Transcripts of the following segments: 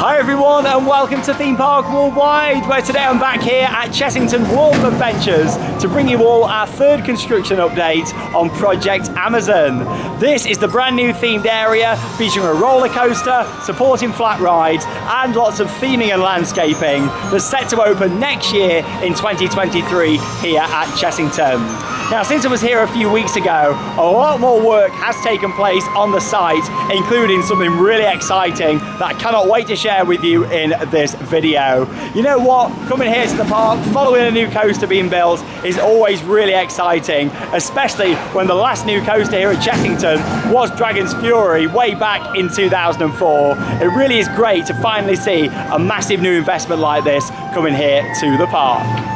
Hi everyone and welcome to Theme Park Worldwide, where today I'm back here at Chessington World of Adventures to bring you all our third construction update on Project Amazon. This is the brand new themed area featuring a roller coaster, supporting flat rides and lots of theming and landscaping that's set to open next year in 2023 here at Chessington. Now, since I was here a few weeks ago, a lot more work has taken place on the site, including something really exciting that I cannot wait to share with you in this video. You know what? Coming here to the park, following a new coaster being built is always really exciting, especially when the last new coaster here at Chessington was Dragon's Fury way back in 2004. It really is great to finally see a massive new investment like this coming here to the park.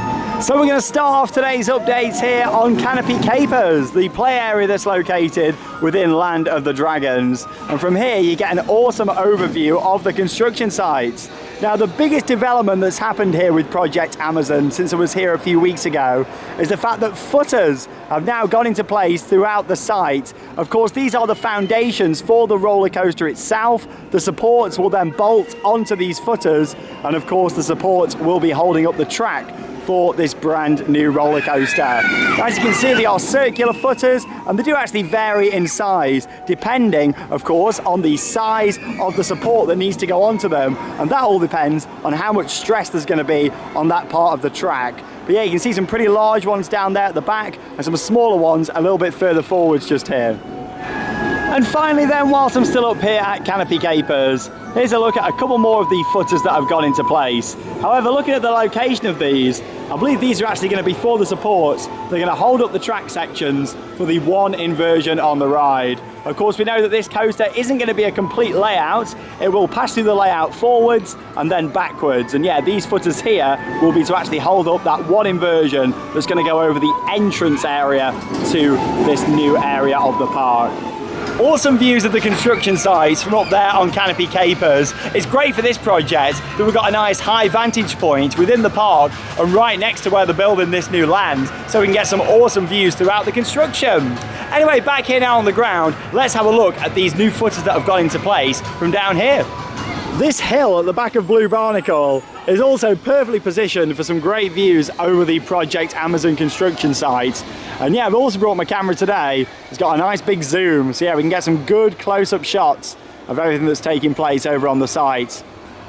So we're going to start off today's updates here on Canopy Capers, the play area that's located within Land of the Dragons. And from here you get an awesome overview of the construction sites. Now, the biggest development that's happened here with Project Amazon since I was here a few weeks ago is the fact that footers have now gone into place throughout the site. Of course, these are the foundations for the roller coaster itself. The supports will then bolt onto these footers, and of course the supports will be holding up the track for this brand new roller coaster. As you can see, they are circular footers and they do actually vary in size depending, of course, on the size of the support that needs to go onto them, and that all depends on how much stress there's going to be on that part of the track. But yeah, you can see some pretty large ones down there at the back and some smaller ones a little bit further forwards just here. And finally then, whilst I'm still up here at Canopy Capers, here's a look at a couple more of the footers that have gone into place. However, looking at the location of these, I believe these are actually going to be for the supports. They're going to hold up the track sections for the one inversion on the ride. Of course, we know that this coaster isn't going to be a complete layout. It will pass through the layout forwards and then backwards. And yeah, these footers here will be to actually hold up that one inversion that's going to go over the entrance area to this new area of the park. Awesome views of the construction sites from up there on Canopy Capers. It's great for this project that we've got a nice high vantage point within the park and right next to where they're building this new land, so we can get some awesome views throughout the construction. Anyway, back here now on the ground, let's have a look at these new footers that have gone into place from down here. This hill at the back of Blue Barnacle is also perfectly positioned for some great views over the Project Amazon construction site. And yeah, I've also brought my camera today. It's got a nice big zoom, so yeah, we can get some good close-up shots of everything that's taking place over on the site.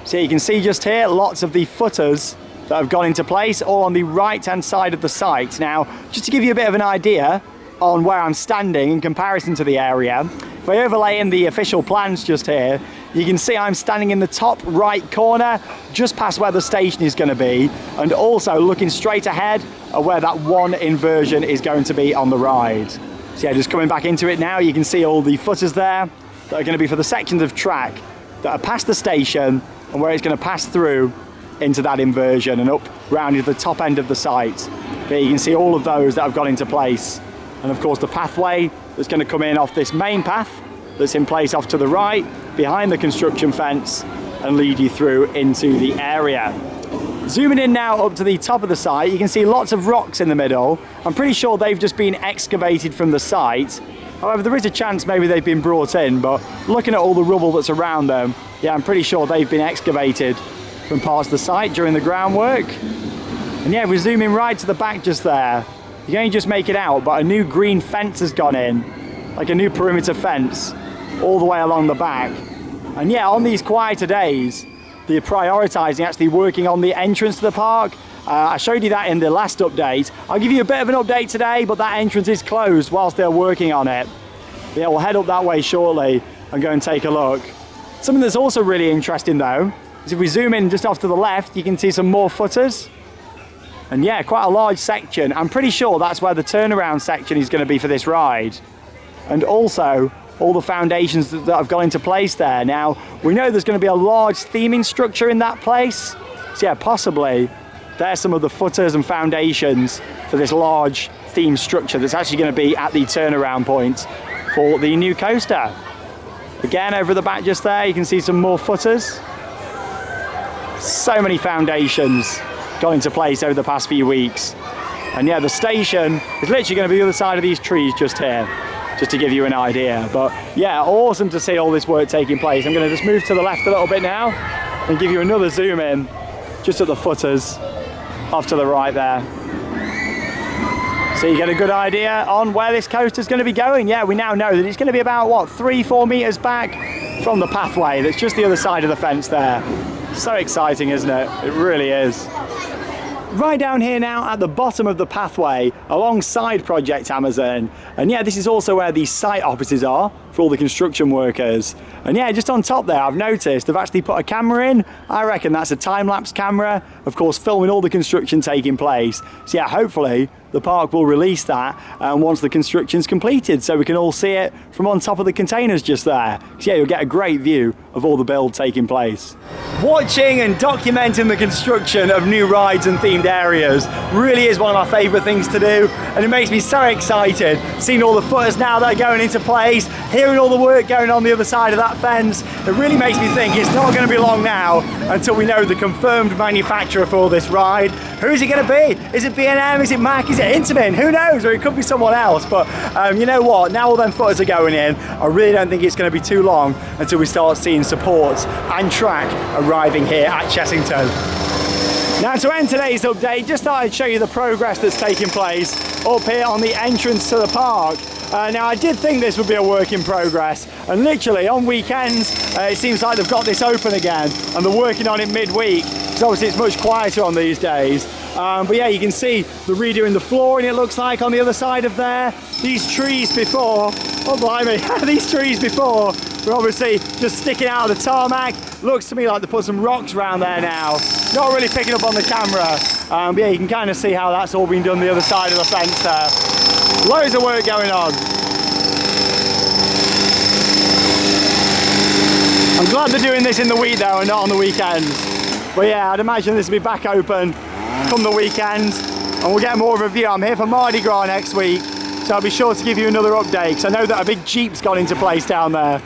So you can see just here lots of the footers that have gone into place, all on the right-hand side of the site. Now, just to give you a bit of an idea on where I'm standing in comparison to the area, if I overlay in the official plans just here, you can see I'm standing in the top right corner, just past where the station is going to be, and also looking straight ahead at where that one inversion is going to be on the ride. So yeah, just coming back into it now, you can see all the footers there that are going to be for the sections of track that are past the station and where it's going to pass through into that inversion and up round to the top end of the site. But you can see all of those that have gone into place. And of course the pathway that's going to come in off this main path that's in place off to the right behind the construction fence and lead you through into the area. Zooming in now up to the top of the site, you can see lots of rocks in the middle. I'm pretty sure they've just been excavated from the site. However, there is a chance maybe they've been brought in, but looking at all the rubble that's around them, yeah, I'm pretty sure they've been excavated from parts of the site during the groundwork. And yeah, we're zooming right to the back just there. You can only just make it out, but a new green fence has gone in, like a new perimeter fence, all the way along the back. And yeah, on these quieter days, they're prioritising actually working on the entrance to the park. I showed you that in the last update. I'll give you a bit of an update today, but that entrance is closed whilst they're working on it. Yeah, we'll head up that way shortly and go and take a look. Something that's also really interesting though, is if we zoom in just off to the left, you can see some more footers. And yeah, quite a large section. I'm pretty sure that's where the turnaround section is going to be for this ride. And also, all the foundations that have gone into place there. Now, we know there's going to be a large theming structure in that place. So yeah, possibly, there's some of the footers and foundations for this large theme structure that's actually going to be at the turnaround point for the new coaster. Again, over the back just there, you can see some more footers. So many foundations got into place over the past few weeks. And yeah, the station is literally going to be the other side of these trees just here, just to give you an idea. But yeah, awesome to see all this work taking place. I'm going to just move to the left a little bit now and give you another zoom in just at the footers off to the right there. So you get a good idea on where this coaster's going to be going. Yeah, we now know that it's going to be about, what, 3-4 meters back from the pathway that's just the other side of the fence there. So exciting, isn't it? It really is. Right down here now at the bottom of the pathway alongside Project Amazon, and yeah, this is also where these site offices are for all the construction workers. And yeah, just on top there, I've noticed they've actually put a camera in. I reckon that's a time-lapse camera, of course filming all the construction taking place. So yeah, hopefully the park will release that once the construction's completed, so we can all see it from on top of the containers just there. So yeah, you'll get a great view of all the build taking place. Watching and documenting the construction of new rides and themed areas really is one of my favourite things to do, and it makes me so excited seeing all the footers now that are going into place, hearing all the work going on the other side of that fence. It really makes me think it's not going to be long now until we know the confirmed manufacturer for this ride. Who is it going to be? Is it B&M? Is it Mack? Is it Intamin? Who knows? Or it could be someone else. But you know what? Now all them footers are going in, I really don't think it's going to be too long until we start seeing supports and track arriving here at Chessington. Now, to end today's update, just thought I'd show you the progress that's taking place up here on the entrance to the park. Now, I did think this would be a work in progress, and literally on weekends it seems like they've got this open again and they're working on it midweek, because obviously it's much quieter on these days. But yeah, you can see they're redoing the flooring, it looks like, on the other side of there. These trees before, oh blimey, these trees before were obviously just sticking out of the tarmac. Looks to me like they put some rocks around there now. Not really picking up on the camera, but yeah, you can kind of see how that's all been done the other side of the fence there. Loads of work going on. I'm glad they're doing this in the week though and not on the weekends. But yeah, I'd imagine this will be back open come the weekend, and we'll get more of a view. I'm here for Mardi Gras next week, so I'll be sure to give you another update, because I know that a big Jeep's gone into place down there.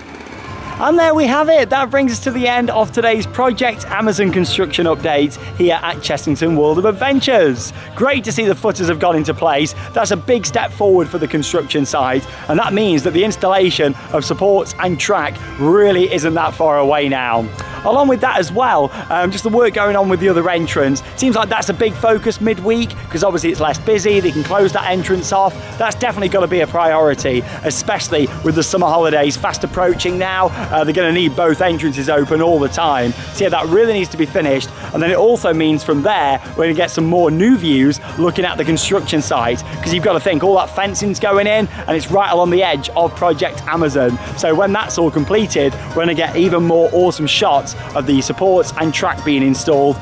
And there we have it. That brings us to the end of today's Project Amazon construction update here at Chessington World of Adventures. Great to see the footers have gone into place. That's a big step forward for the construction site, and that means that the installation of supports and track really isn't that far away now. Along with that as well, just the work going on with the other entrance. Seems like that's a big focus midweek, because obviously it's less busy, they can close that entrance off. That's definitely got to be a priority, especially with the summer holidays fast approaching now. They're going to need both entrances open all the time. So yeah, that really needs to be finished. And then it also means from there, we're going to get some more new views looking at the construction site, because you've got to think all that fencing's going in and it's right along the edge of Project Amazon. So when that's all completed, we're going to get even more awesome shots of the supports and track being installed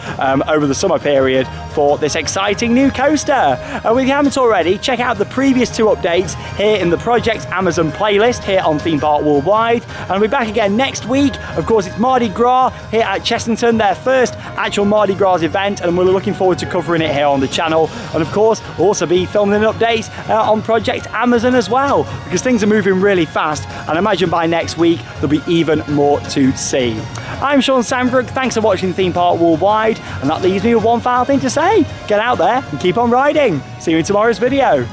over the summer period for this exciting new coaster. If you haven't already, check out the previous two updates here in the Project Amazon playlist here on Theme Park Worldwide, and we'll be back again next week. Of course, it's Mardi Gras here at Chessington, their first actual Mardi Gras event, and we're looking forward to covering it here on the channel. And of course, we'll also be filming an update on Project Amazon as well, because things are moving really fast, and I imagine by next week there'll be even more to see. I'm Sean Sandbrook, thanks for watching Theme Park Worldwide, and that leaves me with one final thing to say: get out there and keep on riding. See you in tomorrow's video.